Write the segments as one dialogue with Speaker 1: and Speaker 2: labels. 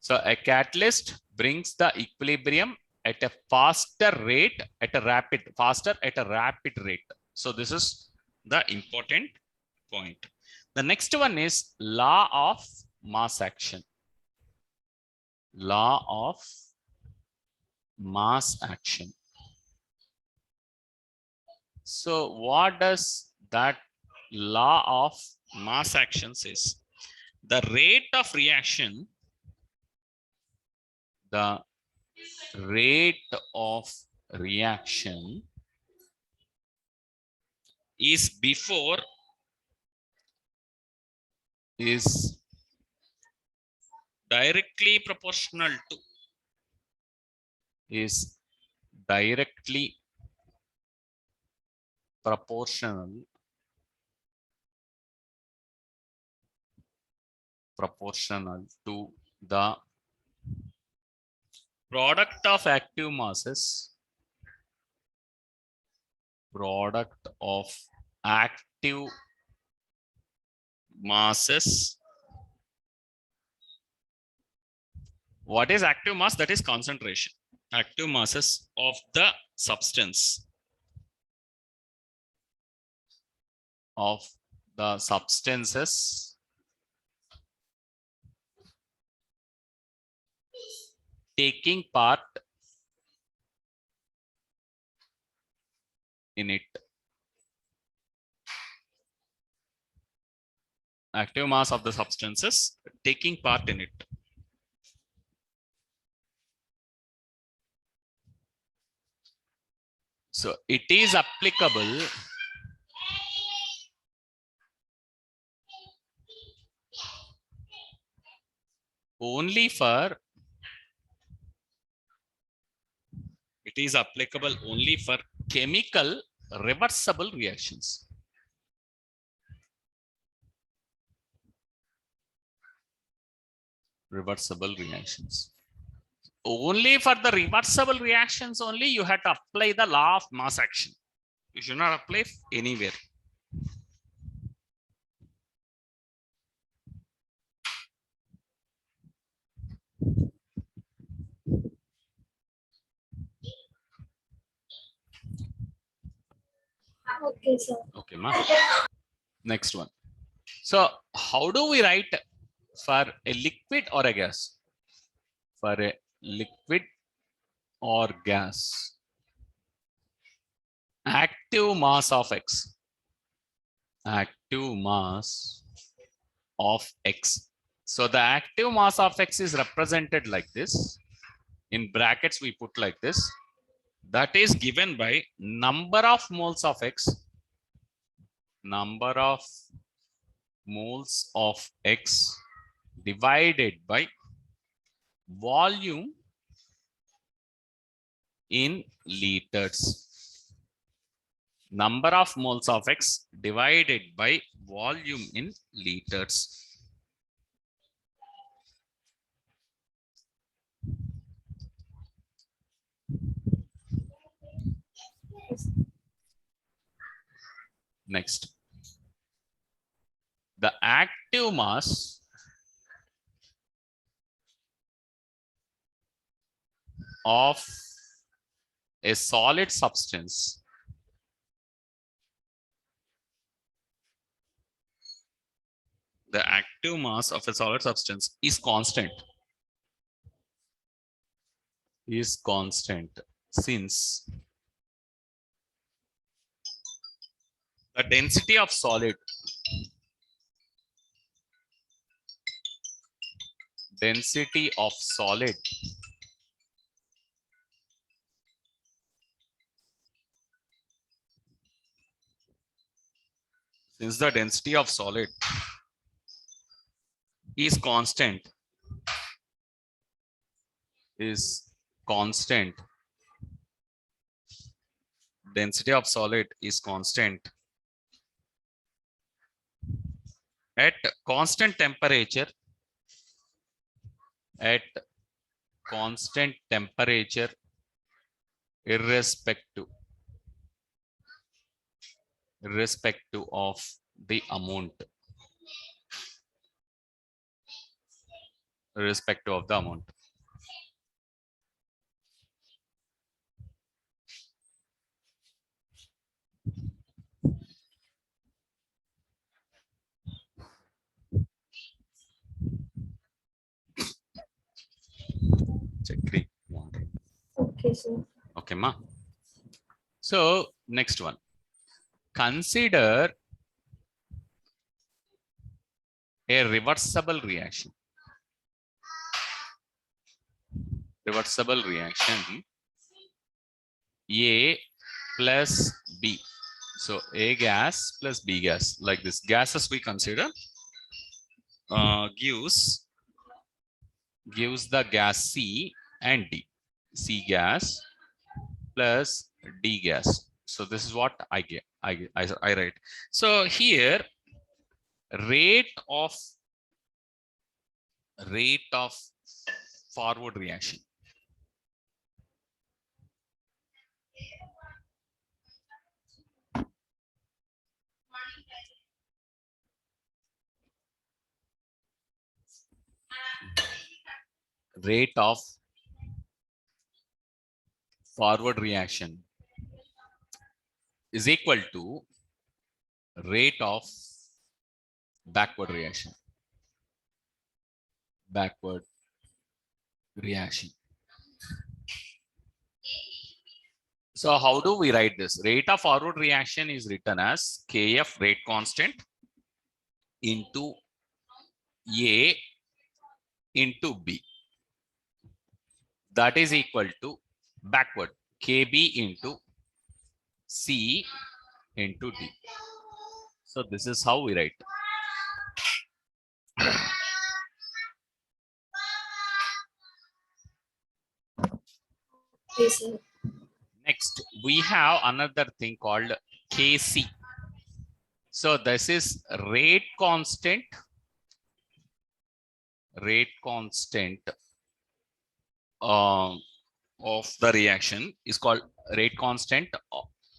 Speaker 1: So a catalyst brings the equilibrium at a faster rate, faster at a rapid rate. So this is the important point. The next one is law of mass action. Law of mass action. So what does that law of mass action says? The rate of reaction, the rate of reaction is directly proportional to proportional to the product of active masses, What is active mass? That is concentration. Active masses of the substance, of the substances taking part in it. Active mass of the substances taking part in it. So it is applicable only for chemical reversible reactions. Only for the reversible reactions only you have to apply the law of mass action. You should not apply anywhere.
Speaker 2: Okay, sir.
Speaker 1: Okay, ma. Next one. So how do we write for a liquid or a gas? For a liquid or gas, active mass of X. Active mass of X. So the active mass of X is represented like this. In brackets, we put like this. That is given by number of moles of X. Number of moles of X divided by volume in liters. Number of moles of X divided by volume in liters. Next, the active mass of a solid substance is constant. Since the density of solid since the density of solid is constant, density of solid is constant at constant temperature, irrespective of the amount. irrespective of the amount. Check.
Speaker 2: Okay, sir.
Speaker 1: Okay, ma. So next one. Consider a reversible reaction. Reversible reaction A plus B. So A gas plus B gas, like this. Gases we consider gives the gas C and D. C gas plus D gas. So this is what I get. I write. So here rate of forward reaction. Rate of forward reaction is equal to rate of backward reaction. Backward reaction. So how do we write this? Rate of forward reaction is written as Kf rate constant into A into B. That is equal to backward Kb into C into D. So this is how we write.
Speaker 2: Okay, sir.
Speaker 1: Next, we have another thing called Kc. So this is rate constant of the reaction is called rate constant,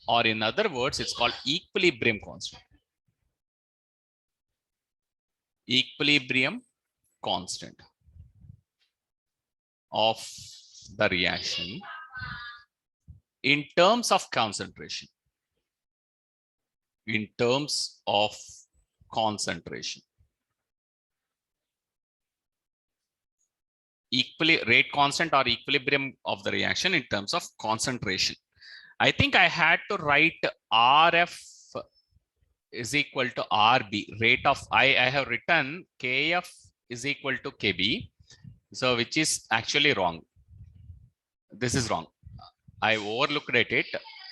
Speaker 1: or in other words, it's called equilibrium constant. Equilibrium constant of the reaction in terms of concentration. In terms of concentration. Rate constant or equilibrium of the reaction in terms of concentration. I think I had to write RF is equal to RB. Rate of I have written KF is equal to KB. So which is actually wrong. This is wrong. I overlooked at it.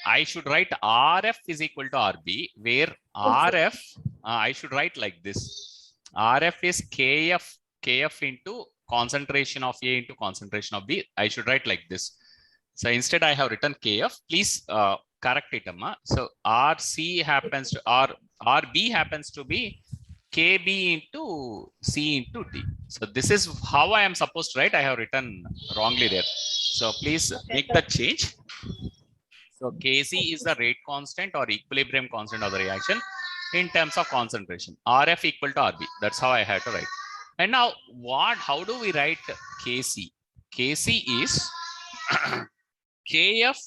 Speaker 1: I should write RF is equal to RB, where RF I should write like this. RF is KF into concentration of A into concentration of B. I should write like this. So instead I have written KF. Please correct it, Amma. So RC happens to RB happens to be KB into C into D. So this is how I am supposed to write. I have written wrongly there. So please make the change. So Kc is the rate constant or equilibrium constant of the reaction in terms of concentration. RF equal to RB. That's how I had to write. And now how do we write Kc? Kc is Kf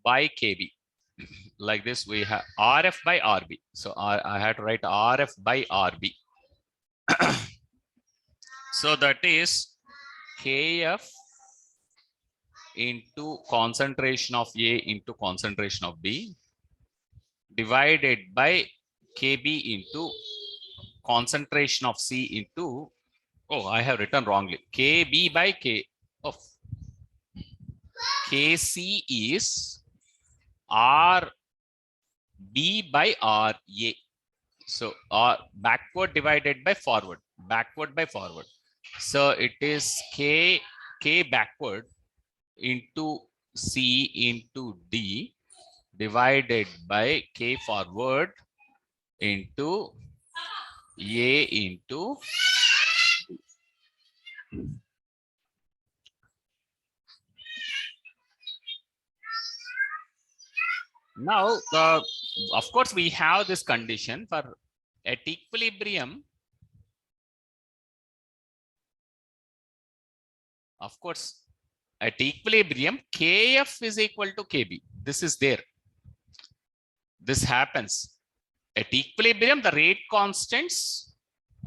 Speaker 1: by Kb. Like this, we have RF by RB. So I had to write RF by RB. So that is Kf into concentration of A into concentration of B divided by Kb into concentration of C into, oh, I have written wrongly, Kb by K of Kc is RB by RA. So backward divided by forward, So it is K backward into C into D divided by K forward into A into D. Now, of course, we have this condition for at equilibrium. Of course, at equilibrium, Kf is equal to Kb. This is there. This happens. At equilibrium, the rate constants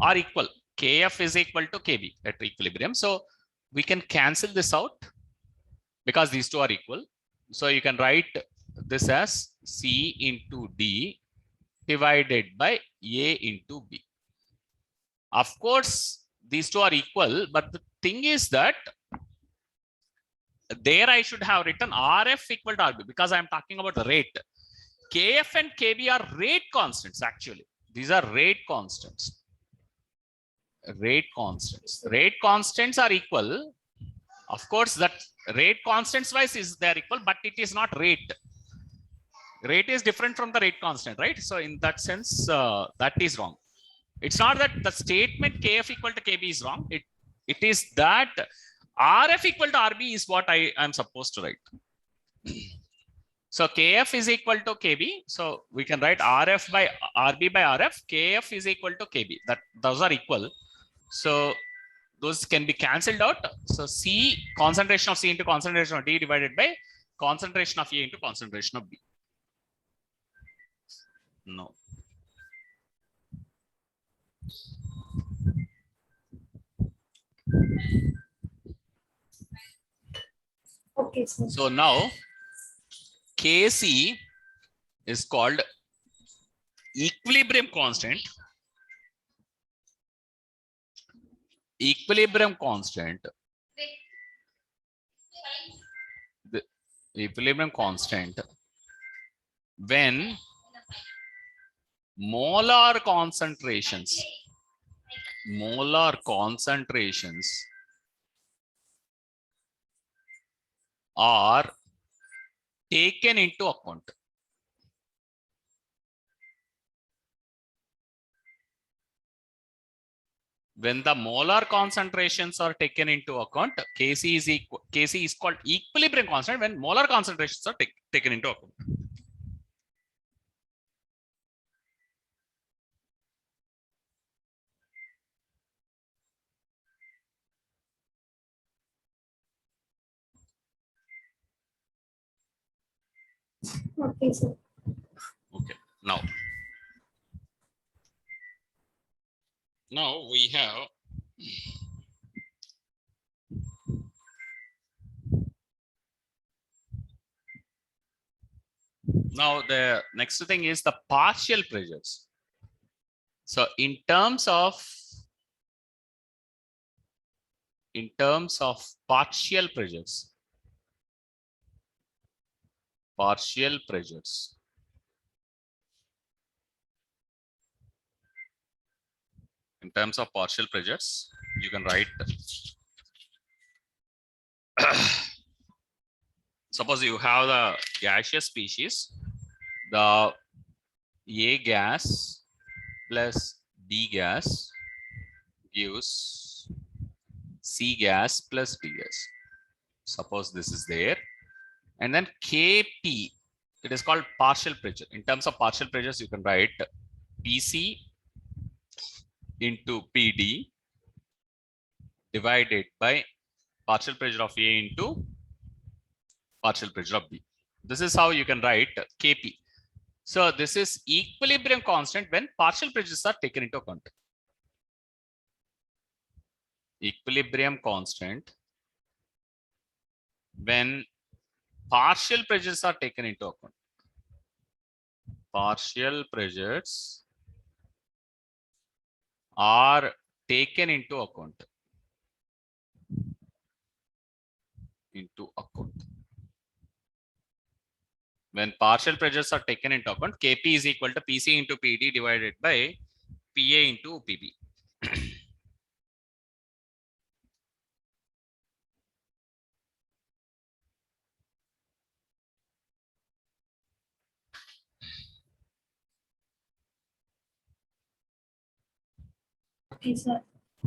Speaker 1: are equal. Kf is equal to Kb at equilibrium. So we can cancel this out because these two are equal. So you can write this as C into D divided by A into B. Of course, these two are equal, but the thing is that there I should have written Rf equal to Rb because I am talking about the rate. Kf and Kb are rate constants actually. These are rate constants. Rate constants. Rate constants are equal. Of course, that rate constants wise is they are equal, but it is not rate. Rate is different from the rate constant, right? So in that sense, that is wrong. It's not that the statement Kf equal to Kb is wrong. It is that Rf equal to Rb is what I am supposed to write. So Kf is equal to Kb. So we can write Rf by Rb by Rf. Kf is equal to Kb. That those are equal. So those can be cancelled out. So C, concentration of C into concentration of D divided by concentration of A into concentration of B. No.
Speaker 2: Okay, sir.
Speaker 1: So now Kc is called equilibrium constant. Equilibrium constant. The equilibrium constant when molar concentrations are taken into account. When the molar concentrations are taken into account, Kc is called equilibrium constant when molar concentrations are taken into account.
Speaker 2: Okay, sir.
Speaker 1: Okay. Now we have the next thing is the partial pressures. So in terms of partial pressures, in terms of partial pressures, you can write suppose you have the gaseous species, the A gas plus B gas gives C gas plus D gas. Suppose this is there, and then Kp, it is called partial pressure. In terms of partial pressures, you can write Pc into Pd divided by partial pressure of A into partial pressure of B. This is how you can write Kp. So this is equilibrium constant when partial pressures are taken into account. Equilibrium constant when partial pressures are taken into account. Partial pressures are taken into account. When partial pressures are taken into account, Kp is equal to Pc into Pd divided by Pa into Pb.
Speaker 2: Okay, sir.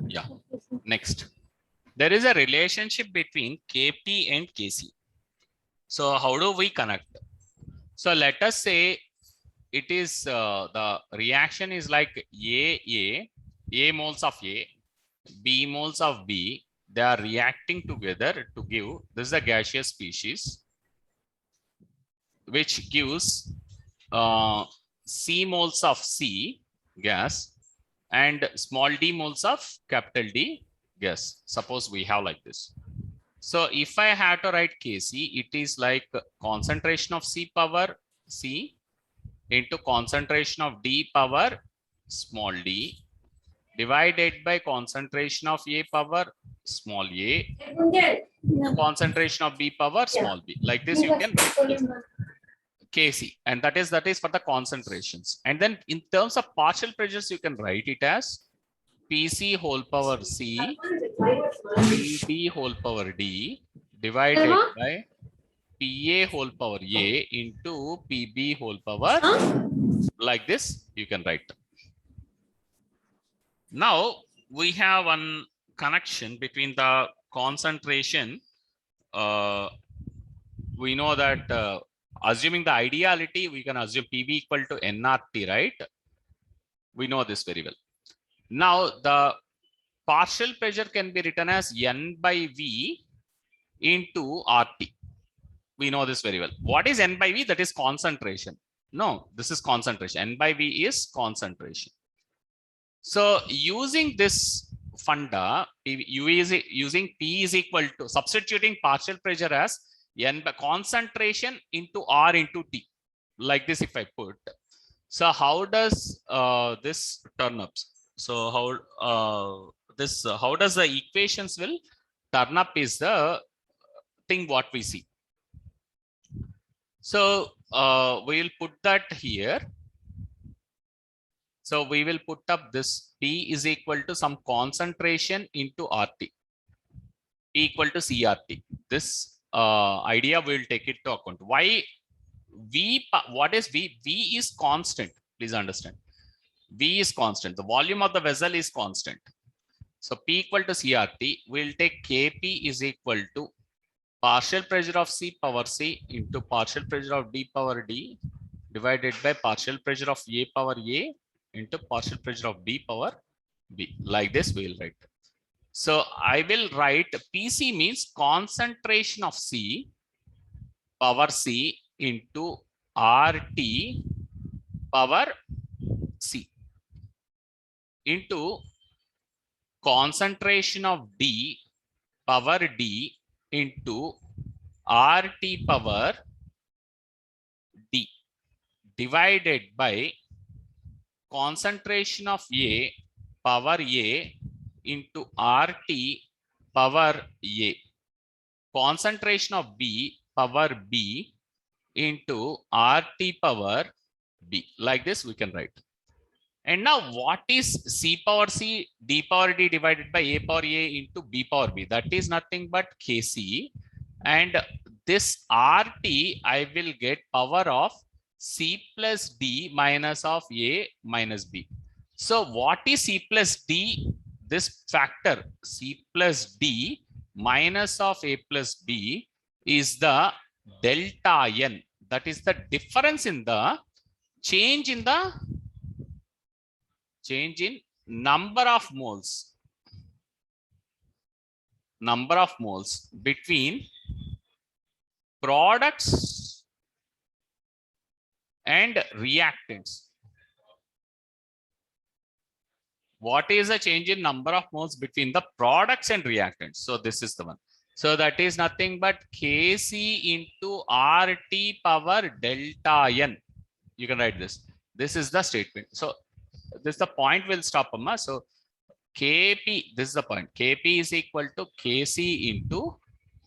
Speaker 1: Yeah.
Speaker 2: Okay, sir.
Speaker 1: Next, there is a relationship between Kp and Kc. So how do we connect? So let us say it is the reaction is like A moles of A, B moles of B, they are reacting together to give, this is a gaseous species, which gives C moles of C gas and small d moles of capital D gas. Suppose we have like this. So if I have to write Kc, it is like concentration of C power C into concentration of D power small d divided by concentration of A power small a, concentration of B power small b. Like this you can write Kc, and that is for the concentrations. And then in terms of partial pressures, you can write it as Pc whole power C, Pd whole power D divided by Pa whole power A into Pb whole power. Like this you can write. Now we have one connection between the concentration. We know that assuming the ideality, we can assume Pb equal to nRT, right? We know this very well. Now the partial pressure can be written as N by V into RT. We know this very well. What is N by V? That is concentration. No, this is concentration. N by V is concentration. So using this funda, using P is equal to, substituting partial pressure as N by concentration into R into T. Like this if I put. So how does this turn up? So how how does the equations will turn up is the thing what we see. So we will put that here. So we will put up this P is equal to some concentration into RT, P equal to CRT. This idea we will take it to account. Why V? What is V? V is constant. Please understand. V is constant. The volume of the vessel is constant. So P equal to CRT. We will take Kp is equal to partial pressure of C power C into partial pressure of D power D divided by partial pressure of A power A into partial pressure of B power B. Like this we will write. So I will write Pc means concentration of C power C into RT power C into concentration of D power D into RT power D divided by concentration of A power A into RT power A, concentration of B power B into RT power B. Like this we can write. And now what is C power C, D power D divided by A power A into B power B? That is nothing but Kc. And this RT I will get power of C plus D minus of A minus B. So what is C plus D? This factor C plus D minus of A plus B is the delta N. That is the difference in the change in number of moles. Number of moles between products and reactants. What is the change in number of moles between the products and reactants? So this is the one. So that is nothing but Kc into RT power delta N. You can write this. This is the statement. So this is the point will stop, Amma. So Kp, this is the point. Kp is equal to Kc into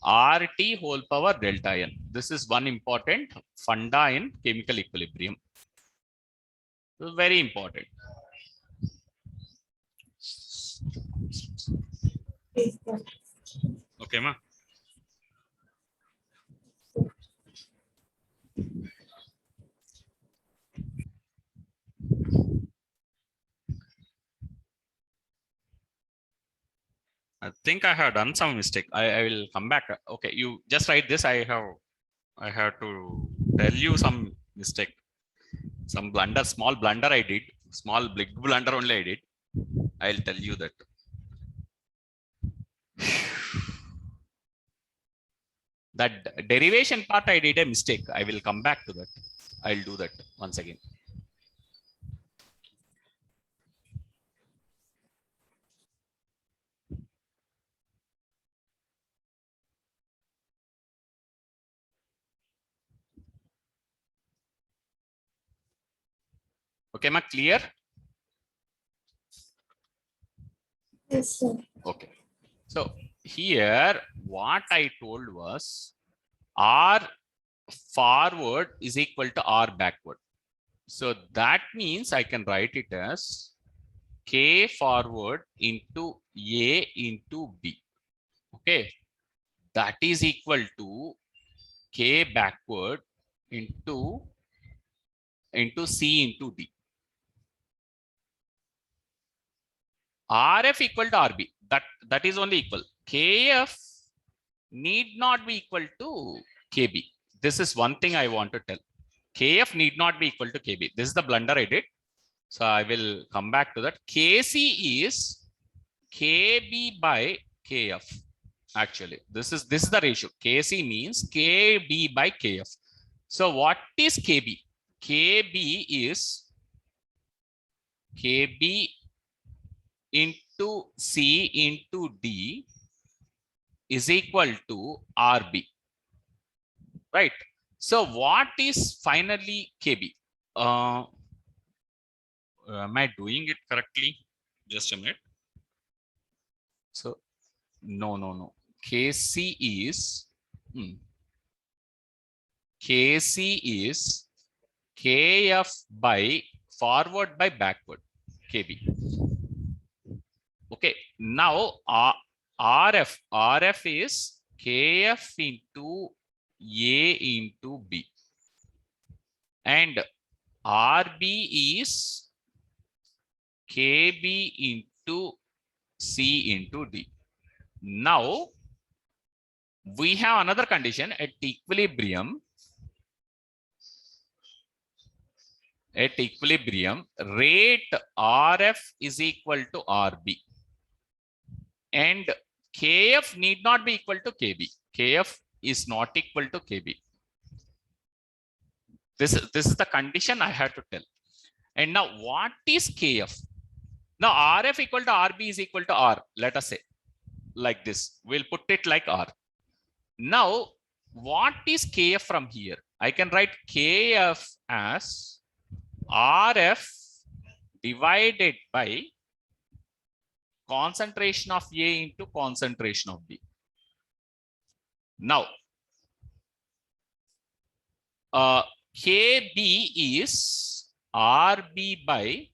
Speaker 1: RT whole power delta N. This is one important funda in chemical equilibrium. Very important. Okay, ma. I think I have done some mistake. I will come back. Okay, you just write this. I have to tell you some mistake. Some blunder, small blunder I did. Small big blunder only I did. I'll tell you that. That derivation part, I did a mistake. I will come back to that. I'll do that once again. Okay, am I clear?
Speaker 2: Yes, sir.
Speaker 1: Okay. So here, what I told was R forward is equal to R backward. So that means I can write it as K forward into A into B. Okay. That is equal to K backward into C into D. RF equal to RB. That is only equal. KF need not be equal to KB. This is one thing I want to tell. KF need not be equal to KB. This is the blunder I did. So I will come back to that. KC is KB by KF. Actually, this is the ratio. KC means KB by KF. So what is KB? KB is KB into C into D is equal to RB. Right. So what is finally KB? Am I doing it correctly? Just a minute. So no. KC is KC is KF by forward by backward, KB. Okay, now RF is KF into A into B, and RB is KB into C into D. Now we have another condition at equilibrium. At equilibrium, rate RF is equal to RB, and KF need not be equal to KB. KF is not equal to KB. This is the condition I have to tell. And now what is KF? Now RF equal to RB is equal to R. Let us say like this. We'll put it like R. Now what is KF from here? I can write KF as RF divided by concentration of A into concentration of B. Now, KB is RB by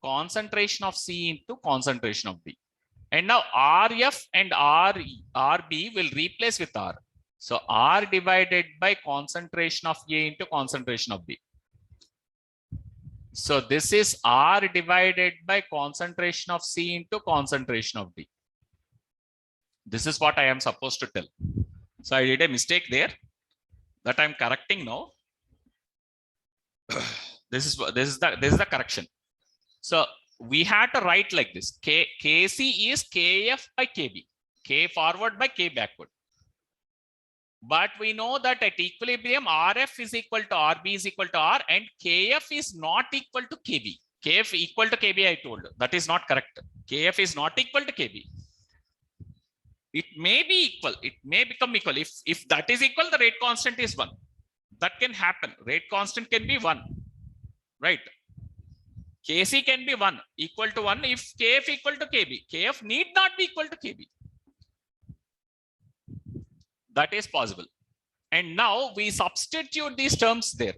Speaker 1: concentration of C into concentration of B. And now RF and RB will replace with R. So R divided by concentration of A into concentration of B. So this is R divided by concentration of C into concentration of D. This is what I am supposed to tell. So I did a mistake there that I'm correcting now. This is the correction. So we had to write like this. KC is KF by KB. K forward by K backward. But we know that at equilibrium, RF is equal to RB is equal to R, and KF is not equal to KB. KF equal to KB, I told. That is not correct. KF is not equal to KB. It may be equal. It may become equal. If that is equal, the rate constant is 1. That can happen. Rate constant can be 1. Right. KC can be 1, equal to 1 if KF equal to KB. KF need not be equal to KB. That is possible. And now we substitute these terms there.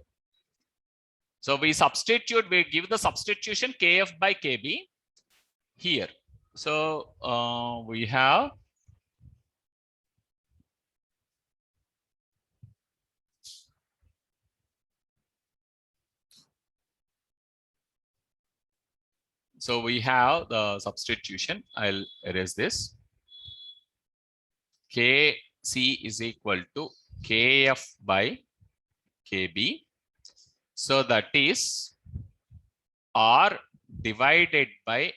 Speaker 1: So we give the substitution KF by KB here. So we have the substitution. I'll erase this. KC is equal to KF by KB. So that is R divided by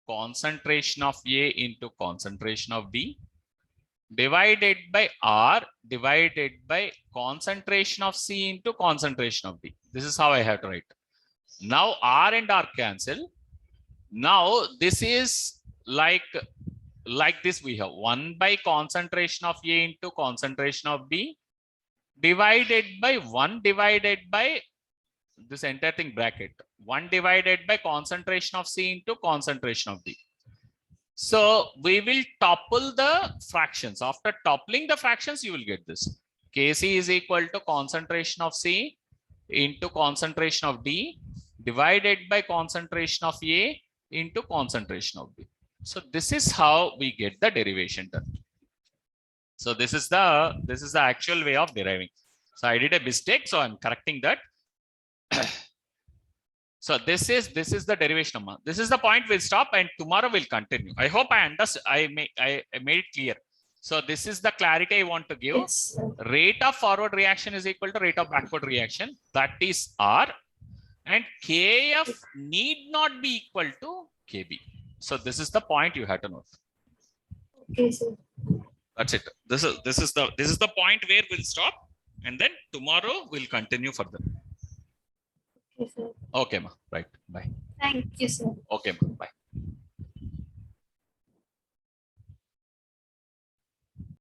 Speaker 1: concentration of A into concentration of B divided by R divided by concentration of C into concentration of D. This is how I have to write. Now R and R cancel. Now this is like this. We have 1 by concentration of A into concentration of B divided by 1 divided by this entire thing bracket 1 divided by concentration of C into concentration of D. So we will topple the fractions. After toppling the fractions, you will get this. Kc is equal to concentration of C into concentration of D divided by concentration of A into concentration of B. So this is how we get the derivation done. So this is the actual way of deriving. So I did a mistake, so I'm correcting that. So this is the derivation of mass. This is the point we'll stop and tomorrow we'll continue. I hope I understood. I made it clear. So this is the clarity I want to give.
Speaker 2: Yes, sir.
Speaker 1: Rate of forward reaction is equal to rate of backward reaction. That is R. And Kf need not be equal to Kb. So this is the point you have to note.
Speaker 2: Okay, sir.
Speaker 1: That's it. This is the point where we'll stop, and then tomorrow we'll continue further.
Speaker 2: Okay, sir.
Speaker 1: Okay, ma. Right. Bye.
Speaker 2: Thank you, sir.
Speaker 1: Okay, ma. Bye.